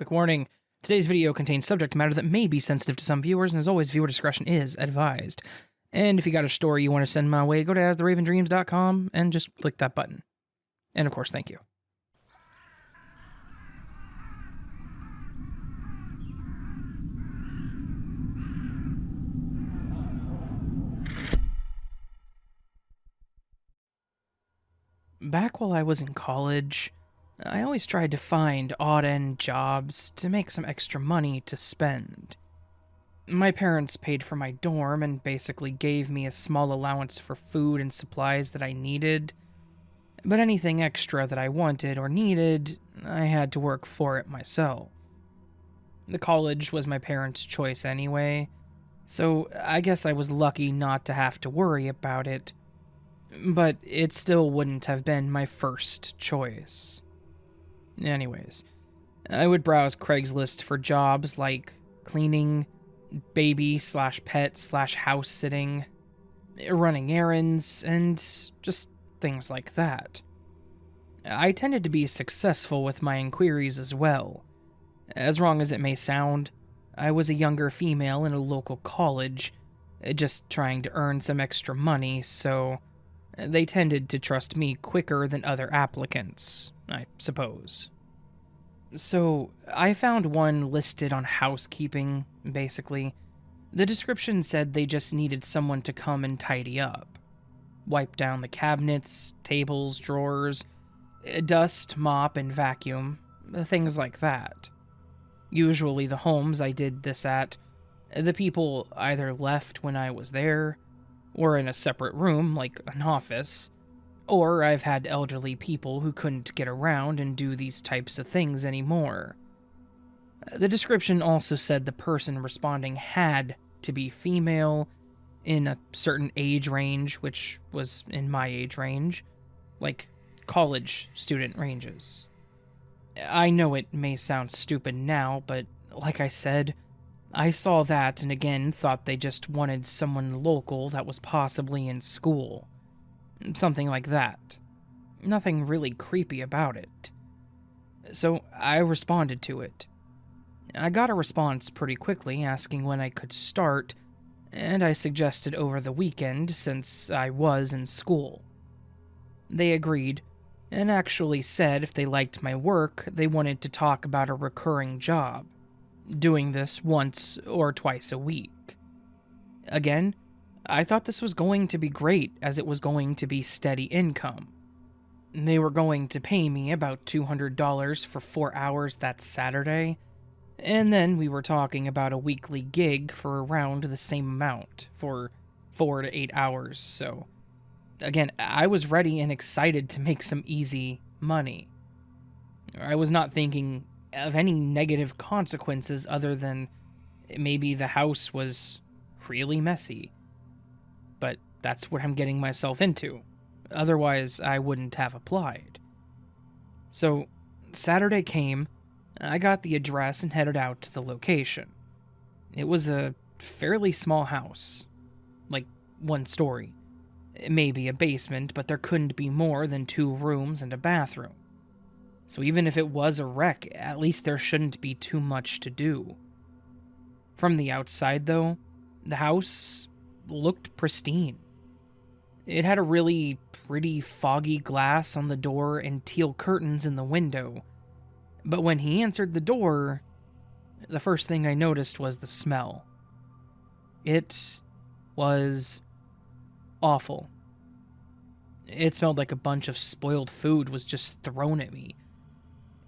Quick warning, today's video contains subject matter that may be sensitive to some viewers, and as always, viewer discretion is advised. And if you got a story you want to send my way, go to astheravendreams.com and just click that button. And of course, thank you. Back while I was in college, I always tried to find odd-end jobs to make some extra money to spend. My parents paid for my dorm and basically gave me a small allowance for food and supplies that I needed, but anything extra that I wanted or needed, I had to work for it myself. The college was my parents' choice anyway, so I guess I was lucky not to have to worry about it, but it still wouldn't have been my first choice. Anyways, I would browse Craigslist for jobs like cleaning, baby/pet/house sitting, running errands, and just things like that. I tended to be successful with my inquiries as well. As wrong as it may sound, I was a younger female in a local college, just trying to earn some extra money, so they tended to trust me quicker than other applicants, I suppose. So, I found one listed on housekeeping, basically. The description said they just needed someone to come and tidy up. Wipe down the cabinets, tables, drawers, dust, mop, and vacuum, things like that. Usually the homes I did this at, the people either left when I was there, or in a separate room, like an office, or I've had elderly people who couldn't get around and do these types of things anymore. The description also said the person responding had to be female, in a certain age range, which was in my age range, like college student ranges. I know it may sound stupid now, but like I said, I saw that and again thought they just wanted someone local that was possibly in school. Something like that. Nothing really creepy about it. So I responded to it. I got a response pretty quickly asking when I could start, and I suggested over the weekend since I was in school. They agreed, and actually said if they liked my work, they wanted to talk about a recurring job, doing this once or twice a week. Again, I thought this was going to be great as it was going to be steady income. They were going to pay me about $200 for 4 hours that Saturday, and then we were talking about a weekly gig for around the same amount for 4 to 8 hours, so again, I was ready and excited to make some easy money. I was not thinking of any negative consequences other than maybe the house was really messy. But that's what I'm getting myself into. Otherwise, I wouldn't have applied. So, Saturday came, I got the address and headed out to the location. It was a fairly small house, like 1 story. Maybe a basement, but there couldn't be more than 2 rooms and a bathroom. So even if it was a wreck, at least there shouldn't be too much to do. From the outside, though, the house looked pristine. It had a really pretty foggy glass on the door and teal curtains in the window, but when he answered the door, the first thing I noticed was the smell. It was awful. It smelled like a bunch of spoiled food was just thrown at me.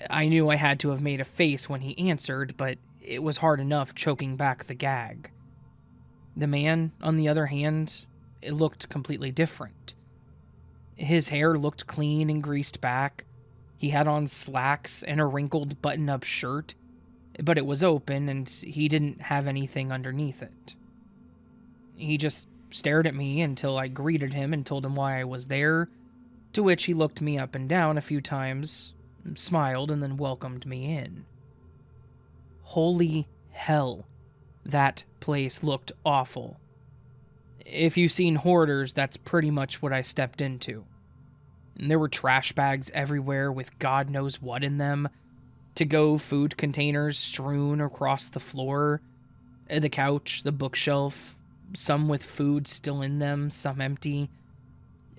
I knew I had to have made a face when he answered, but it was hard enough choking back the gag. The man, on the other hand, it looked completely different. His hair looked clean and greased back. He had on slacks and a wrinkled button-up shirt, but it was open and he didn't have anything underneath it. He just stared at me until I greeted him and told him why I was there, to which he looked me up and down a few times, smiled, and then welcomed me in. Holy hell, that place looked awful. If you've seen Hoarders, that's pretty much what I stepped into. And there were trash bags everywhere with God knows what in them. To-go food containers strewn across the floor, the couch, the bookshelf, some with food still in them, some empty.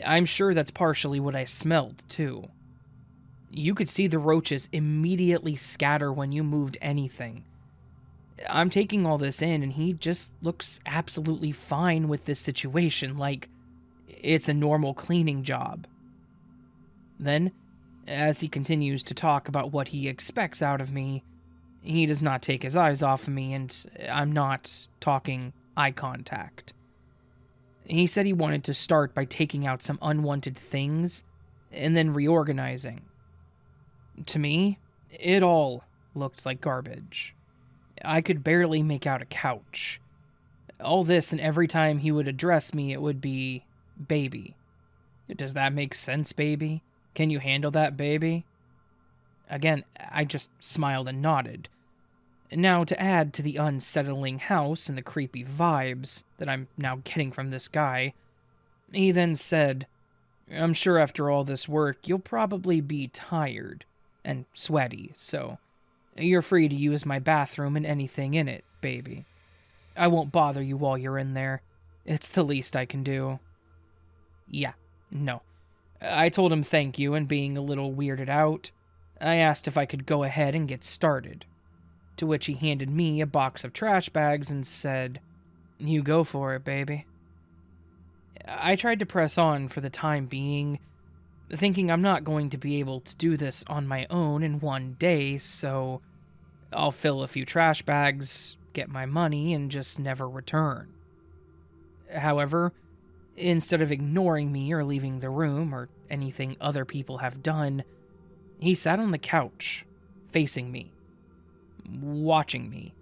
I'm sure that's partially what I smelled, too. You could see the roaches immediately scatter when you moved anything. I'm taking all this in, and he just looks absolutely fine with this situation, like it's a normal cleaning job. Then, as he continues to talk about what he expects out of me, he does not take his eyes off of me, and I'm not talking eye contact. He said he wanted to start by taking out some unwanted things and then reorganizing. To me, it all looked like garbage. I could barely make out a couch. All this, and every time he would address me, it would be, baby. Does that make sense, baby? Can you handle that, baby? Again, I just smiled and nodded. Now, to add to the unsettling house and the creepy vibes that I'm now getting from this guy, he then said, I'm sure after all this work, you'll probably be tired and sweaty, so you're free to use my bathroom and anything in it, baby. I won't bother you while you're in there. It's the least I can do. Yeah, no. I told him thank you, and being a little weirded out, I asked if I could go ahead and get started, to which he handed me a box of trash bags and said, You go for it, baby. I tried to press on for the time being, thinking I'm not going to be able to do this on my own in one day, so I'll fill a few trash bags, get my money, and just never return. However, instead of ignoring me or leaving the room or anything other people have done, he sat on the couch, facing me, watching me,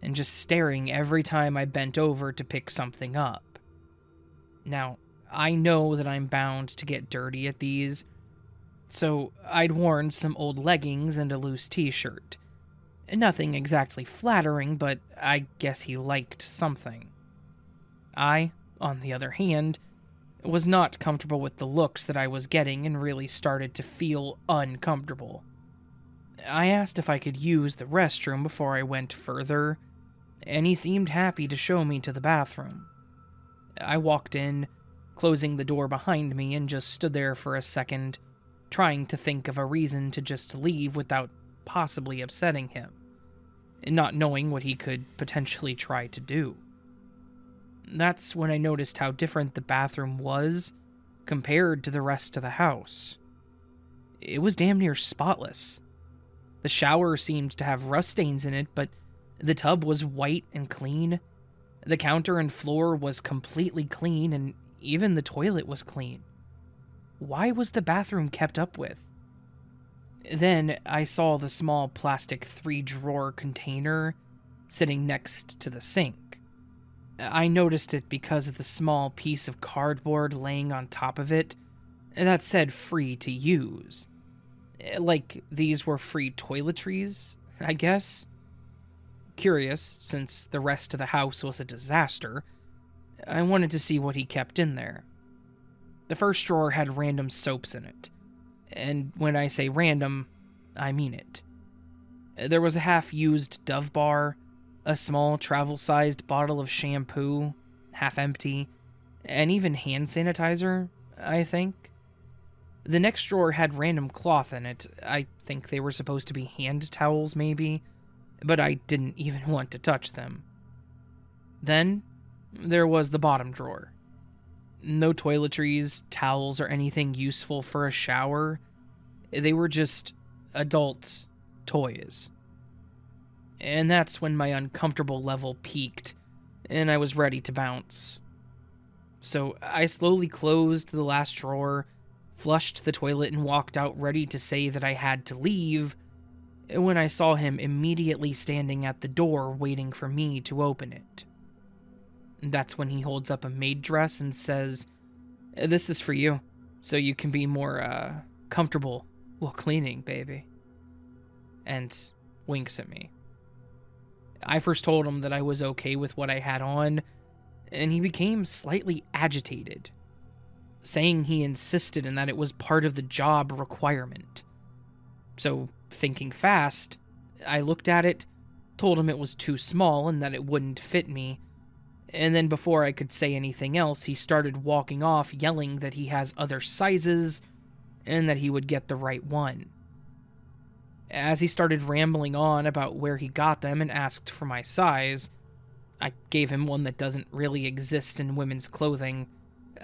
and just staring every time I bent over to pick something up. Now, I know that I'm bound to get dirty at these, so I'd worn some old leggings and a loose t-shirt. Nothing exactly flattering, but I guess he liked something. I, on the other hand, was not comfortable with the looks that I was getting and really started to feel uncomfortable. I asked if I could use the restroom before I went further, and he seemed happy to show me to the bathroom. I walked in, closing the door behind me, and just stood there for a second, trying to think of a reason to just leave without possibly upsetting him, and not knowing what he could potentially try to do. That's when I noticed how different the bathroom was compared to the rest of the house. It was damn near spotless. The shower seemed to have rust stains in it, but the tub was white and clean. The counter and floor was completely clean, and even the toilet was clean. Why was the bathroom kept up with? Then I saw the small plastic 3-drawer container sitting next to the sink. I noticed it because of the small piece of cardboard laying on top of it that said free to use. Like these were free toiletries, I guess. Curious, since the rest of the house was a disaster, I wanted to see what he kept in there. The first drawer had random soaps in it. And when I say random, I mean it. There was a half-used Dove bar, a small travel-sized bottle of shampoo, half empty, and even hand sanitizer, I think. The next drawer had random cloth in it. I think they were supposed to be hand towels, maybe, but I didn't even want to touch them. Then, there was the bottom drawer. No toiletries, towels, or anything useful for a shower. They were just adult toys. And that's when my uncomfortable level peaked, and I was ready to bounce. So I slowly closed the last drawer, flushed the toilet, and walked out ready to say that I had to leave, when I saw him immediately standing at the door waiting for me to open it. That's when he holds up a maid dress and says, "This is for you, so you can be more, comfortable while cleaning, baby." And winks at me. I first told him that I was okay with what I had on, and he became slightly agitated, saying he insisted and that it was part of the job requirement. So thinking fast, I looked at it, told him it was too small and that it wouldn't fit me, and then before I could say anything else, he started walking off yelling that he has other sizes and that he would get the right one. As he started rambling on about where he got them and asked for my size, I gave him one that doesn't really exist in women's clothing.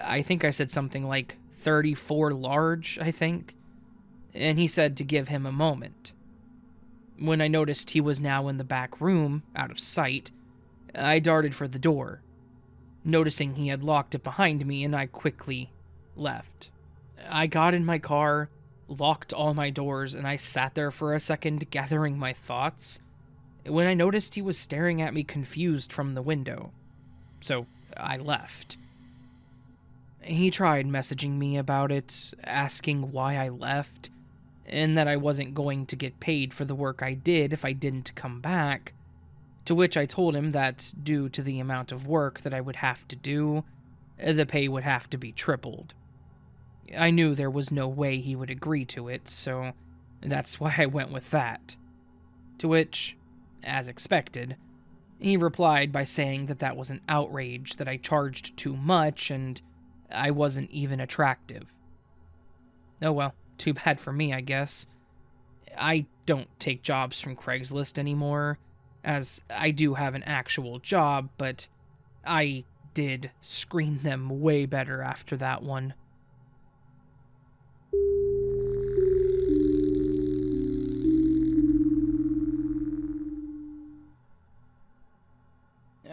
I think I said something like 34 large, I think, and he said to give him a moment. When I noticed he was now in the back room, out of sight, I darted for the door, noticing he had locked it behind me, and I quickly left. I got in my car, locked all my doors, and I sat there for a second gathering my thoughts when I noticed he was staring at me confused from the window. So I left. He tried messaging me about it, asking why I left, and that I wasn't going to get paid for the work I did if I didn't come back, to which I told him that due to the amount of work that I would have to do, the pay would have to be tripled. I knew there was no way he would agree to it, so that's why I went with that. To which, as expected, he replied by saying that that was an outrage, that I charged too much and I wasn't even attractive. Oh well, too bad for me, I guess. I don't take jobs from Craigslist anymore, as I do have an actual job, but I did screen them way better after that one.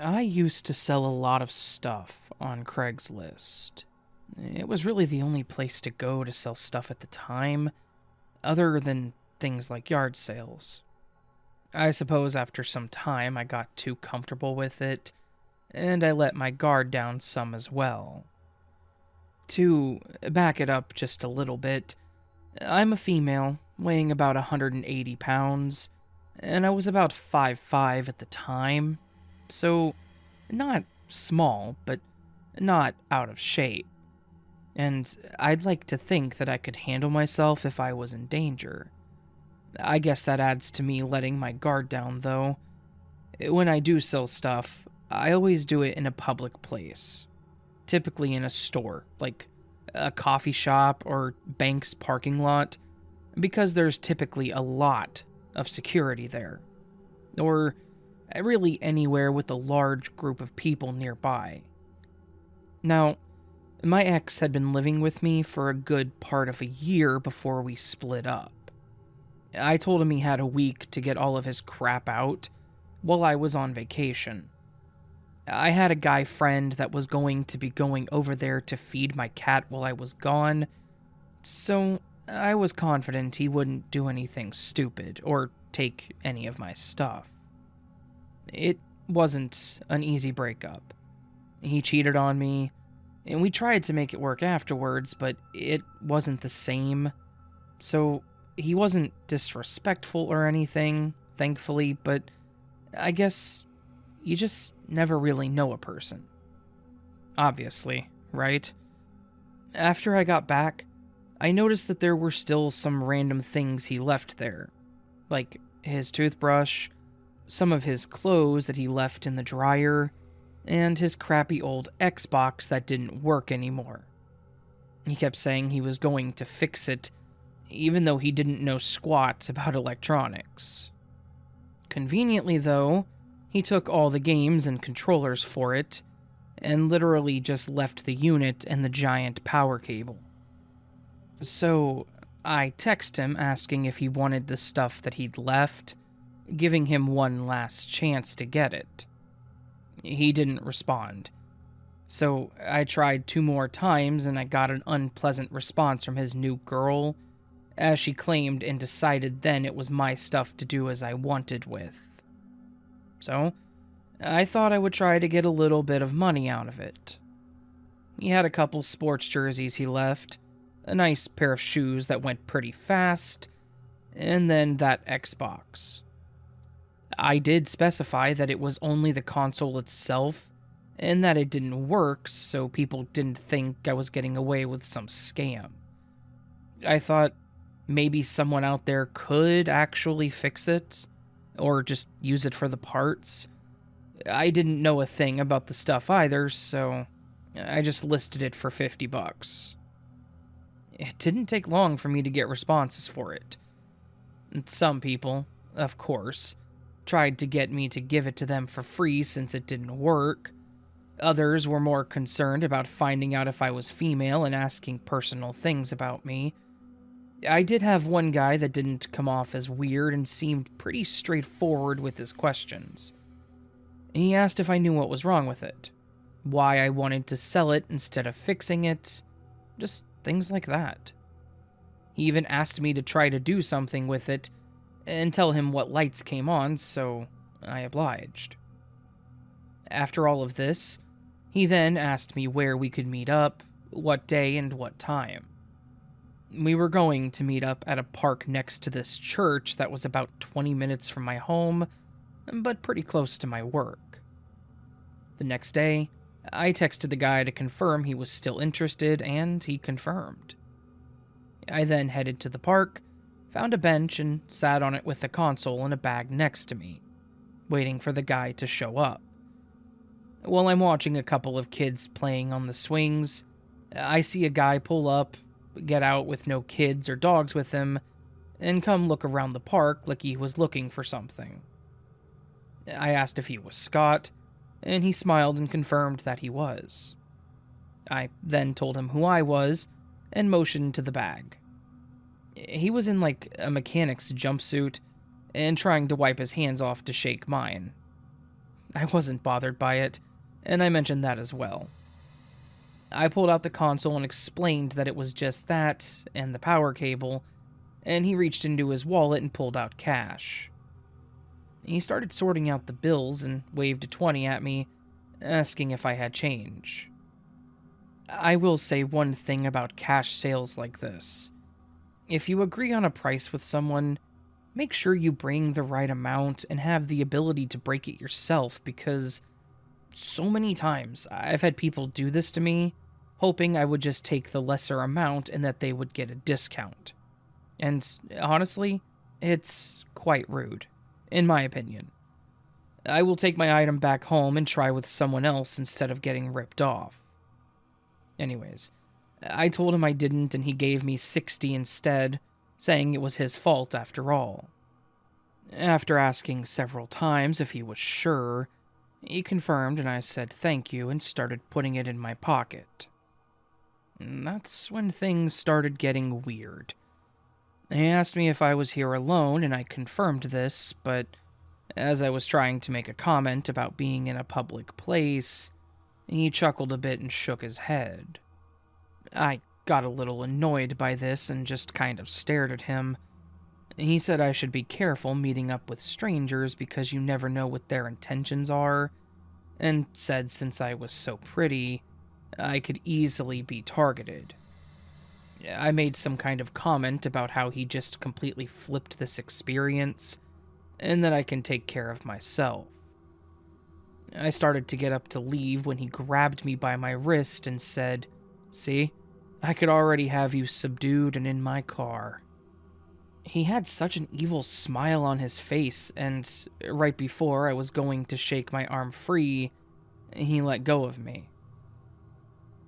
I used to sell a lot of stuff on Craigslist. It was really the only place to go to sell stuff at the time, other than things like yard sales. I suppose after some time I got too comfortable with it, and I let my guard down some as well. To back it up just a little bit, I'm a female, weighing about 180 pounds, and I was about 5'5" at the time, so not small, but not out of shape. And I'd like to think that I could handle myself if I was in danger. I guess that adds to me letting my guard down, though. When I do sell stuff, I always do it in a public place. Typically in a store, like a coffee shop or bank's parking lot, because there's typically a lot of security there. Or really anywhere with a large group of people nearby. Now, my ex had been living with me for a good part of a year before we split up. I told him he had a week to get all of his crap out while I was on vacation. I had a guy friend that was going to be going over there to feed my cat while I was gone, so I was confident he wouldn't do anything stupid or take any of my stuff. It wasn't an easy breakup. He cheated on me, and we tried to make it work afterwards, but it wasn't the same. So he wasn't disrespectful or anything, thankfully, but I guess you just never really know a person. Obviously, right? After I got back, I noticed that there were still some random things he left there, like his toothbrush, some of his clothes that he left in the dryer, and his crappy old Xbox that didn't work anymore. He kept saying he was going to fix it, even though he didn't know squat about electronics. Conveniently, though, he took all the games and controllers for it, and literally just left the unit and the giant power cable. So, I texted him asking if he wanted the stuff that he'd left, giving him one last chance to get it. He didn't respond. So I tried 2 more times and I got an unpleasant response from his new girl, as she claimed and decided then it was my stuff to do as I wanted with. So I thought I would try to get a little bit of money out of it. He had a couple sports jerseys he left, a nice pair of shoes that went pretty fast, and then that Xbox. I did specify that it was only the console itself, and that it didn't work, so people didn't think I was getting away with some scam. I thought, maybe someone out there could actually fix it, or just use it for the parts. I didn't know a thing about the stuff either, so I just listed it for 50 bucks. It didn't take long for me to get responses for it. Some people, of course, tried to get me to give it to them for free since it didn't work. Others were more concerned about finding out if I was female and asking personal things about me. I did have one guy that didn't come off as weird and seemed pretty straightforward with his questions. He asked if I knew what was wrong with it, why I wanted to sell it instead of fixing it, just things like that. He even asked me to try to do something with it and tell him what lights came on, so I obliged. After all of this, he then asked me where we could meet up, what day and what time. We were going to meet up at a park next to this church that was about 20 minutes from my home, but pretty close to my work. The next day, I texted the guy to confirm he was still interested, and he confirmed. I then headed to the park, found a bench, and sat on it with a console and a bag next to me, waiting for the guy to show up. While I'm watching a couple of kids playing on the swings, I see a guy pull up, get out with no kids or dogs with him, and come look around the park like he was looking for something. I asked if he was Scott, and he smiled and confirmed that he was. I then told him who I was and motioned to the bag. He was in like a mechanic's jumpsuit and trying to wipe his hands off to shake mine. I wasn't bothered by it, and I mentioned that as well. I pulled out the console and explained that it was just that and the power cable, and he reached into his wallet and pulled out cash. He started sorting out the bills and waved a 20 at me, asking if I had change. I will say one thing about cash sales like this. If you agree on a price with someone, make sure you bring the right amount and have the ability to break it yourself, because so many times I've had people do this to me, hoping I would just take the lesser amount and that they would get a discount. And honestly, it's quite rude, in my opinion. I will take my item back home and try with someone else instead of getting ripped off. Anyways, I told him I didn't and he gave me 60 instead, saying it was his fault after all. After asking several times if he was sure, he confirmed and I said thank you and started putting it in my pocket. And that's when things started getting weird. He asked me if I was here alone and I confirmed this, but as I was trying to make a comment about being in a public place, he chuckled a bit and shook his head. I got a little annoyed by this and just kind of stared at him. He said I should be careful meeting up with strangers because you never know what their intentions are, and said since I was so pretty, I could easily be targeted. I made some kind of comment about how he just completely flipped this experience, and that I can take care of myself. I started to get up to leave when he grabbed me by my wrist and said, "See, I could already have you subdued and in my car." He had such an evil smile on his face, and right before I was going to shake my arm free, he let go of me.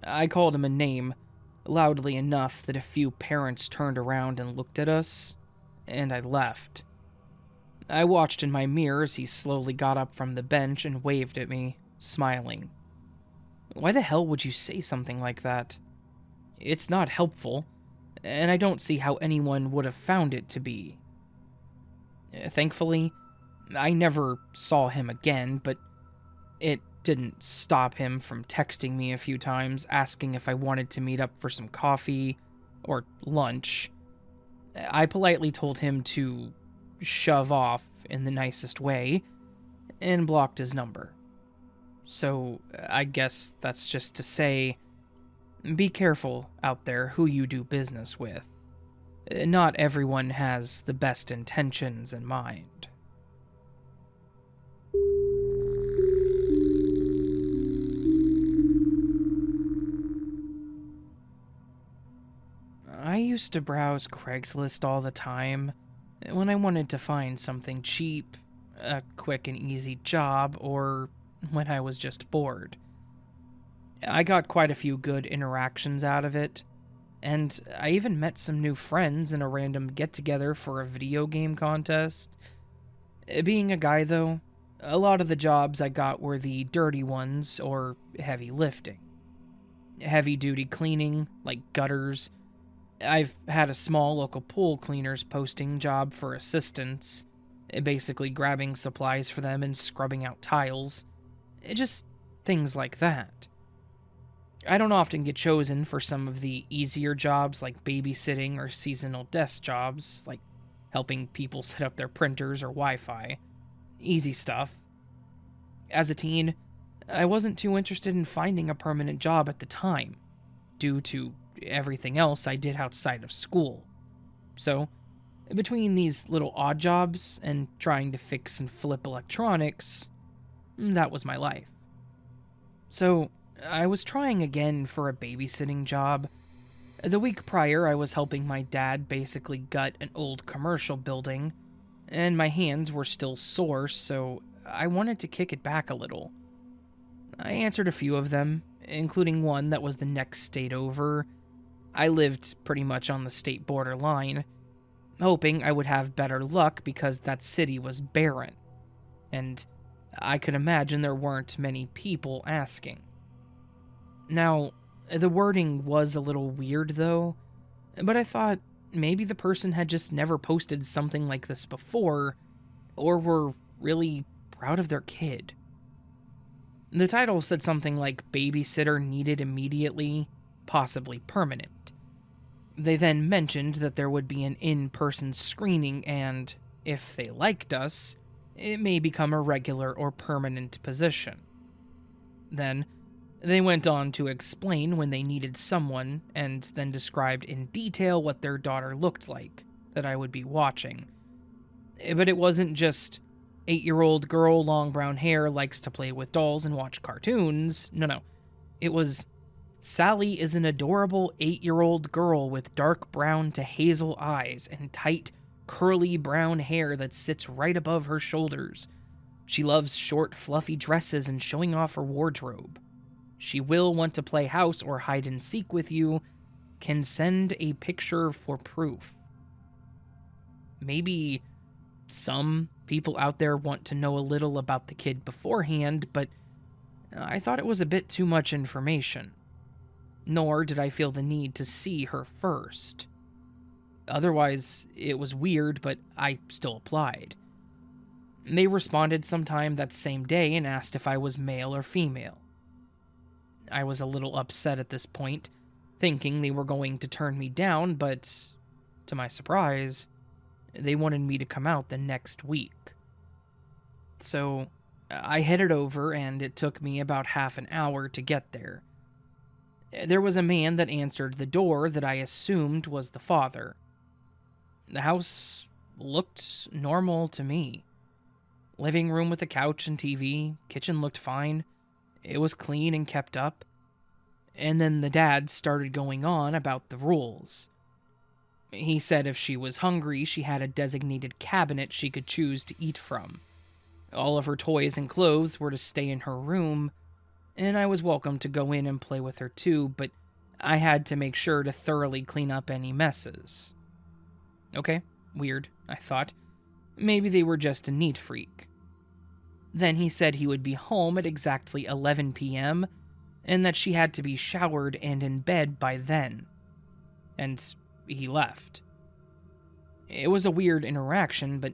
I called him a name, loudly enough that a few parents turned around and looked at us, and I left. I watched in my mirror as he slowly got up from the bench and waved at me, smiling. Why the hell would you say something like that? It's not helpful, and I don't see how anyone would have found it to be. Thankfully, I never saw him again, but it didn't stop him from texting me a few times, asking if I wanted to meet up for some coffee or lunch. I politely told him to shove off in the nicest way, and blocked his number. So I guess that's just to say, be careful out there who you do business with. Not everyone has the best intentions in mind. I used used to browse Craigslist all the time when I wanted to find something cheap, a quick and easy job, or when I was just bored. I got quite a few good interactions out of it, and I even met some new friends in a random get-together for a video game contest. Being a guy, though, a lot of the jobs I got were the dirty ones or heavy lifting. Heavy-duty cleaning, like gutters. I've had a small local pool cleaners posting job for assistants, basically grabbing supplies for them and scrubbing out tiles. Just things like that. I don't often get chosen for some of the easier jobs like babysitting or seasonal desk jobs, like helping people set up their printers or Wi-Fi. Easy stuff. As a teen, I wasn't too interested in finding a permanent job at the time, due to everything else I did outside of school. So, between these little odd jobs and trying to fix and flip electronics, that was my life. So, I was trying again for a babysitting job. The week prior, I was helping my dad basically gut an old commercial building, and my hands were still sore, so I wanted to kick it back a little. I answered a few of them, including one that was the next state over. I lived pretty much on the state borderline, hoping I would have better luck because that city was barren, and I could imagine there weren't many people asking. Now, the wording was a little weird though, but I thought maybe the person had just never posted something like this before, or were really proud of their kid. The title said something like babysitter needed immediately, possibly permanent. They then mentioned that there would be an in-person screening and, if they liked us, it may become a regular or permanent position. Then, they went on to explain when they needed someone, and then described in detail what their daughter looked like, that I would be watching. But it wasn't just, 8-year-old girl, long brown hair, likes to play with dolls and watch cartoons. No. It was, Sally is an adorable 8-year-old girl with dark brown to hazel eyes and tight, curly brown hair that sits right above her shoulders. She loves short, fluffy dresses and showing off her wardrobe. She will want to play house or hide and seek with you. Can send a picture for proof. Maybe some people out there want to know a little about the kid beforehand, but I thought it was a bit too much information. Nor did I feel the need to see her first. Otherwise, it was weird, but I still applied. They responded sometime that same day and asked if I was male or female. I was a little upset at this point, thinking they were going to turn me down, but to my surprise, they wanted me to come out the next week. So I headed over, and it took me about half an hour to get there. There was a man that answered the door that I assumed was the father. The house looked normal to me. Living room with a couch and TV, kitchen looked fine. It was clean and kept up. And then the dad started going on about the rules. He said if she was hungry, she had a designated cabinet she could choose to eat from. All of her toys and clothes were to stay in her room, and I was welcome to go in and play with her too, but I had to make sure to thoroughly clean up any messes. Okay, weird, I thought. Maybe they were just a neat freak. Then he said he would be home at exactly 11 p.m., and that she had to be showered and in bed by then. And he left. It was a weird interaction, but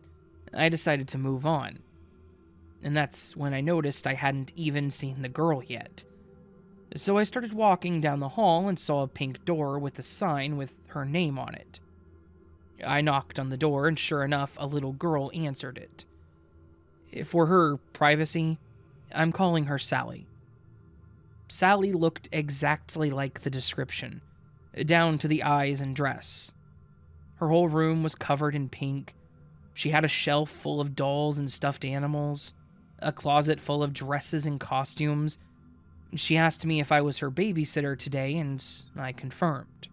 I decided to move on. And that's when I noticed I hadn't even seen the girl yet. So I started walking down the hall and saw a pink door with a sign with her name on it. I knocked on the door, and sure enough, a little girl answered it. For her privacy, I'm calling her Sally. Sally looked exactly like the description, down to the eyes and dress. Her whole room was covered in pink. She had a shelf full of dolls and stuffed animals, a closet full of dresses and costumes. She asked me if I was her babysitter today, and I confirmed.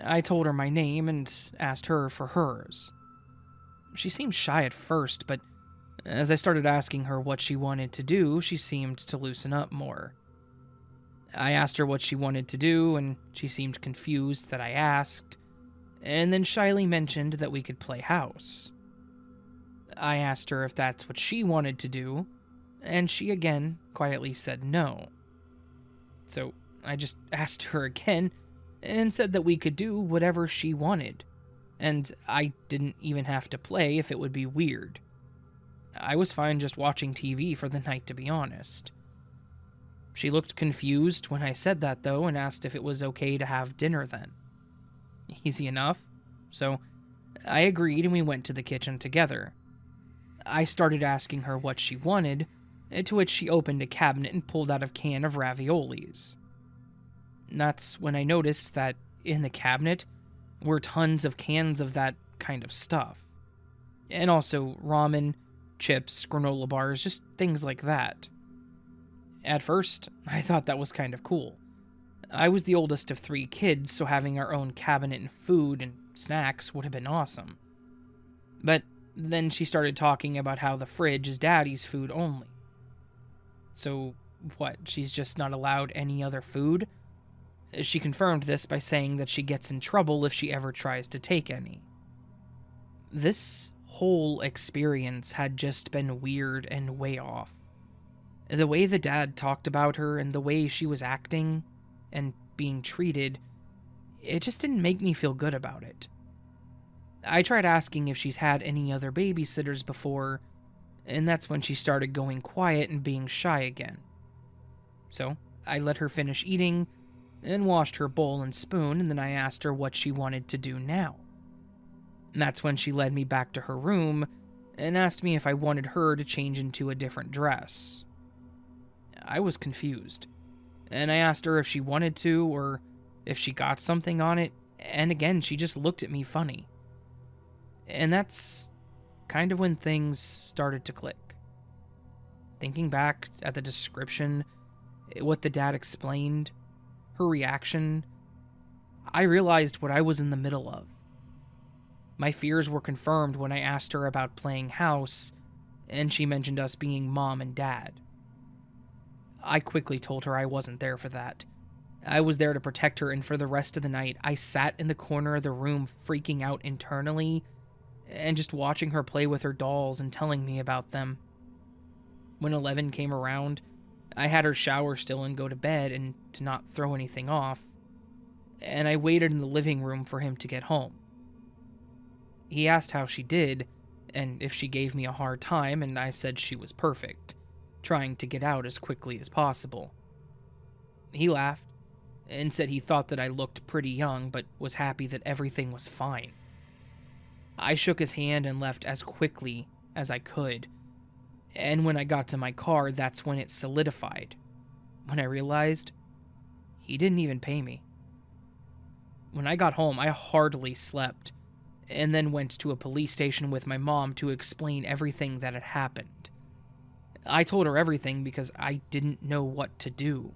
I told her my name and asked her for hers. She seemed shy at first, but as I started asking her what she wanted to do, she seemed to loosen up more. I asked her what she wanted to do, and she seemed confused that I asked, and then shyly mentioned that we could play house. I asked her if that's what she wanted to do, and she again quietly said no. So I just asked her again and said that we could do whatever she wanted, and I didn't even have to play if it would be weird. I was fine just watching TV for the night, to be honest. She looked confused when I said that, though, and asked if it was okay to have dinner then. Easy enough. So I agreed and we went to the kitchen together. I started asking her what she wanted, to which she opened a cabinet and pulled out a can of raviolis. That's when I noticed that in the cabinet were tons of cans of that kind of stuff. And also ramen, chips, granola bars, just things like that. At first, I thought that was kind of cool. I was the oldest of 3 kids, so having our own cabinet and food and snacks would have been awesome. But then she started talking about how the fridge is Daddy's food only. So, what, she's just not allowed any other food? She confirmed this by saying that she gets in trouble if she ever tries to take any. This whole experience had just been weird and way off. The way the dad talked about her and the way she was acting and being treated, it just didn't make me feel good about it. I tried asking if she's had any other babysitters before, and that's when she started going quiet and being shy again. So I let her finish eating and washed her bowl and spoon, and then I asked her what she wanted to do now. And that's when she led me back to her room and asked me if I wanted her to change into a different dress. I was confused, and I asked her if she wanted to or if she got something on it, and again, she just looked at me funny. And that's kind of when things started to click. Thinking back at the description, what the dad explained, her reaction, I realized what I was in the middle of. My fears were confirmed when I asked her about playing house, and she mentioned us being mom and dad. I quickly told her I wasn't there for that. I was there to protect her, and for the rest of the night, I sat in the corner of the room freaking out internally and just watching her play with her dolls and telling me about them. When 11 came around, I had her shower still and go to bed and to not throw anything off, and I waited in the living room for him to get home. He asked how she did, and if she gave me a hard time, and I said she was perfect, trying to get out as quickly as possible. He laughed and said he thought that I looked pretty young, but was happy that everything was fine. I shook his hand and left as quickly as I could, and when I got to my car, that's when it solidified. When I realized he didn't even pay me. When I got home, I hardly slept, and then went to a police station with my mom to explain everything that had happened. I told her everything because I didn't know what to do.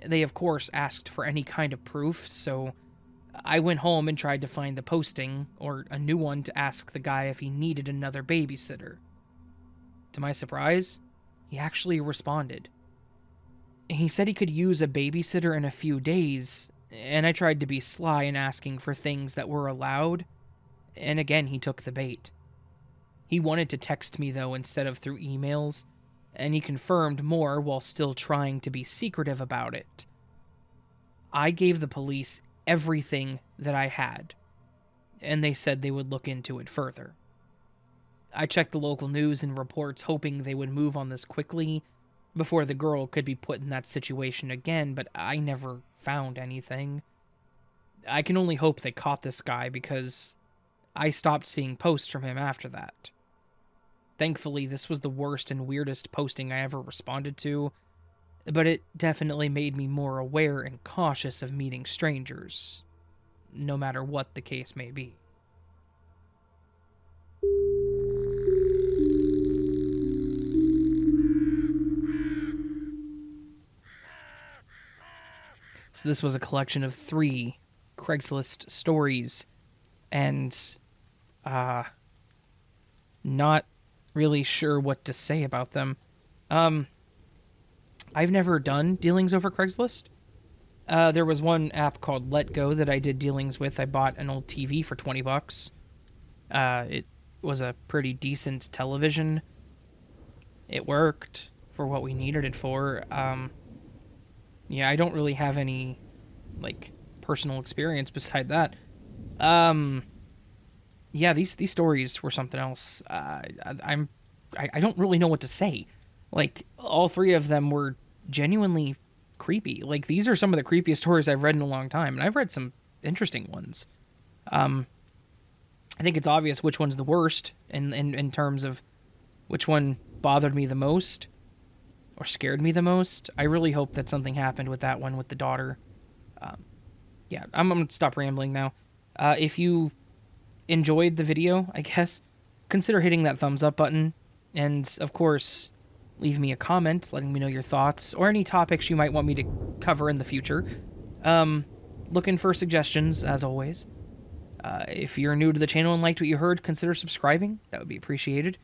They, of course, asked for any kind of proof, so I went home and tried to find the posting, or a new one, to ask the guy if he needed another babysitter. To my surprise, he actually responded. He said he could use a babysitter in a few days, and I tried to be sly in asking for things that were allowed, and again he took the bait. He wanted to text me, though, instead of through emails, and he confirmed more while still trying to be secretive about it. I gave the police everything that I had, and they said they would look into it further. I checked the local news and reports, hoping they would move on this quickly before the girl could be put in that situation again, but I never found anything. I can only hope they caught this guy, because I stopped seeing posts from him after that. Thankfully, this was the worst and weirdest posting I ever responded to, but it definitely made me more aware and cautious of meeting strangers, no matter what the case may be. So this was a collection of 3 Craigslist stories and not really sure what to say about them. I've never done dealings over Craigslist. There was one app called Let Go that I did dealings with. I bought an old TV for $20. It was a pretty decent television. It worked for what we needed it for. Yeah, I don't really have any, like, personal experience beside that. Yeah, these stories were something else. I don't really know what to say. Like, all three of them were genuinely creepy. Like, these are some of the creepiest stories I've read in a long time, and I've read some interesting ones. I think it's obvious which one's the worst in terms of which one bothered me the most or scared me the most. I really hope that something happened with that one with the daughter. Yeah, I'm going to stop rambling now. If you enjoyed the video, I guess, consider hitting that thumbs up button. And, of course, leave me a comment letting me know your thoughts or any topics you might want me to cover in the future. Looking for suggestions, as always. If you're new to the channel and liked what you heard, consider subscribing. That would be appreciated.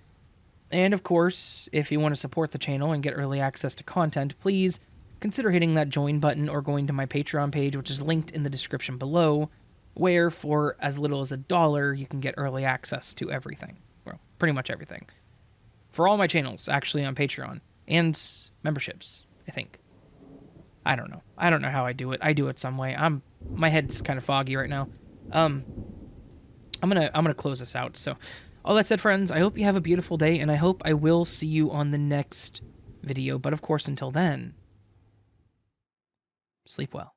And, of course, if you want to support the channel and get early access to content, please consider hitting that join button or going to my Patreon page, which is linked in the description below, where for as little as $1, you can get early access to everything. Well, pretty much everything. For all my channels, actually, on Patreon. And memberships, I think. I don't know. I don't know how I do it. I do it some way. My head's kind of foggy right now. I'm gonna close this out. So, all that said, friends, I hope you have a beautiful day, and I hope I will see you on the next video. But of course, until then, sleep well.